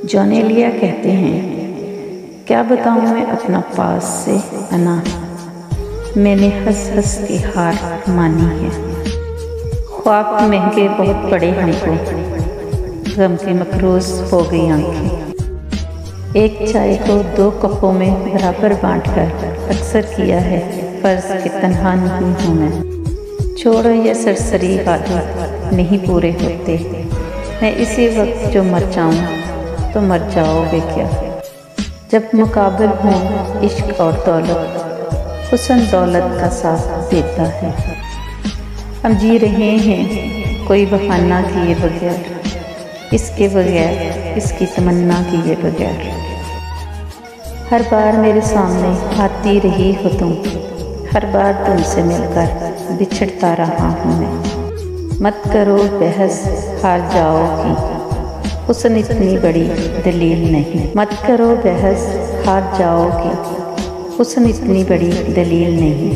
जॉनेलिया कहते हैं, क्या बताऊँ मैं अपना पास से अना, मैंने हंस हंस के हार मानी है। ख्वाब महंगे बहुत पड़े हमको, गम के मकरूज हो गई आंखें। एक चाय को 2 कपों में बराबर बांटकर अक्सर किया है फर्ज के तन्हा नहीं हूँ मैं। छोड़ो ये सरसरी वादे नहीं पूरे होते, मैं इसी वक्त जो मर जाऊँ तो मर जाओगे क्या। जब मुकाबिल हों इश्क और दौलत, हुस्न दौलत का साथ देता है। हम जी रहे हैं कोई बहाना किए बगैर, इसके बगैर, इसकी तमन्ना किए बगैर। हर बार मेरे सामने आती रही हो तुम, हर बार तुमसे मिलकर बिछड़ता रहा हूँ मैं। मत करो बहस, हार जाओगी, हुस्न इतनी बड़ी दलील नहीं। मत करो बहस, हार जाओगी, हुस्न इतनी बड़ी दलील नहीं।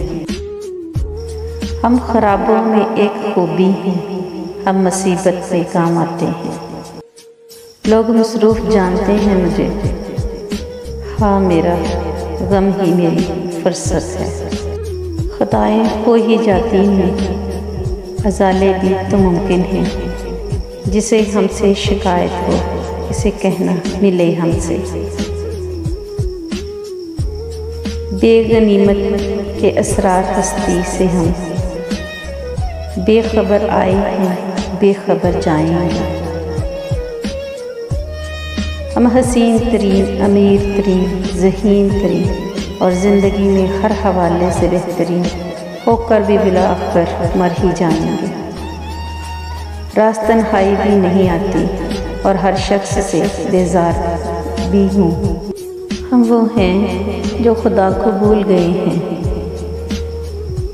हम खराबों में एक खूबी हैं, हम मुसीबत में काम आते हैं। लोग मसरूफ़ जानते हैं मुझे, हाँ मेरा गम ही मेरी फुर्सत है। खताएं हो ही जाती हैं, अज़ाले भी तो मुमकिन हैं। जिसे हमसे शिकायत हो इसे कहना मिले हमसे। बेगनीमत के असरार हस्ती से हम बेखबर आए हैं, बेखबर जाएंगे। हम हसीन तरीन, अमीर तरीन, ज़हीन तरीन और ज़िंदगी में हर हवाले से बेहतरीन होकर भी बिला आखिर मर ही जाएंगे। रास तन्हाई भी नहीं आती और हर शख्स से बेजार भी हूँ। हम वो हैं जो खुदा को भूल गए हैं,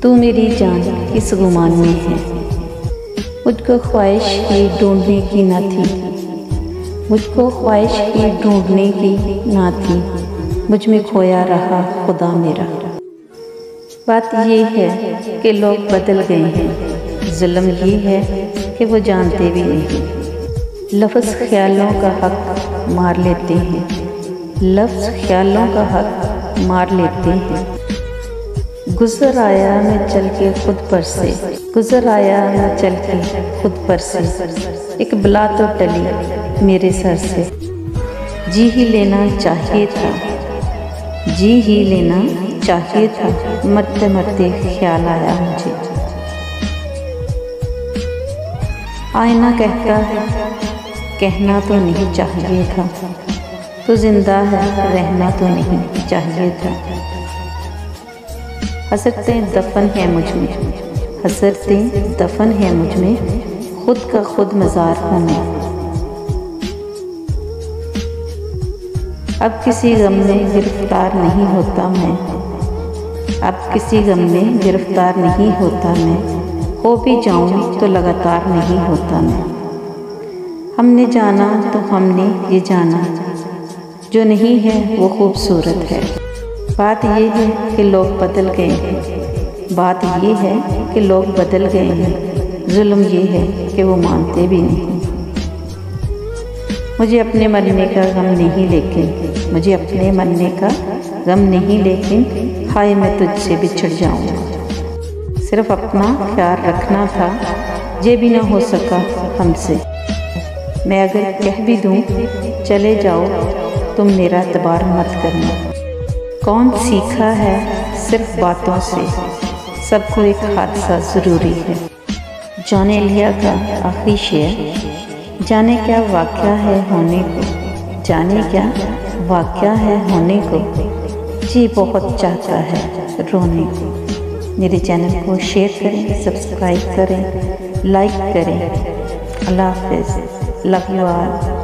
तू मेरी जान किस गुमान में है। मुझको ख्वाहिश की ढूंढने की ना थी, मुझको ख्वाहिश की ढूंढने की ना थी, मुझ में खोया रहा खुदा मेरा। बात ये है कि लोग बदल गए हैं, जुल्म ये है कि वो जानते भी नहीं। लफ्ज़ ख्यालों का हक मार लेते हैं, लफ्ज़ ख्यालों का हक मार लेते हैं। गुज़र आया मैं चल के खुद पर से, गुज़र आया मैं चल के खुद पर से, एक बला तो टली मेरे सर से। जी ही लेना चाहिए था, जी ही लेना चाहिए था, मरते मरते ख्याल आया मुझे। आईना कहता है कहना तो नहीं चाहिए था, तो जिंदा है रहना तो नहीं चाहिए था। हसरतें दफन है मुझ में, हसरतें दफन है मुझ में, खुद का खुद मज़ार हूँ मैं। अब किसी गम में गिरफ्तार नहीं होता मैं, अब किसी गम में गिरफ्तार नहीं होता मैं। हो भी जाऊं तो लगातार नहीं होता मैं। हमने जाना तो हमने ये जाना, जो नहीं है वो खूबसूरत है। बात ये है कि लोग बदल गए हैं, बात ये है कि लोग बदल गए हैं। जुल्म ये है कि वो मानते भी नहीं। मुझे अपने मरने का गम नहीं, लेकिन मुझे अपने मरने का गम नहीं, लेकिन हाय मैं तुझसे बिछड़ जाऊंगा। सिर्फ अपना ख्याल रखना था, ये भी ना हो सका हमसे। मैं अगर कह भी दूँ चले जाओ, तुम मेरा एतबार मत करना। कौन सीखा है सिर्फ बातों से, सबको एक हादसा ज़रूरी है। जॉनेलिया का आखिरी शेर। जाने क्या वाक़या है होने को, जाने क्या वाक़या है होने को, जी बहुत चाहता है रोने को। मेरे चैनल को शेयर करें, सब्सक्राइब करें, लाइक करें। अल्लाह हाफ़िज़। Love you all.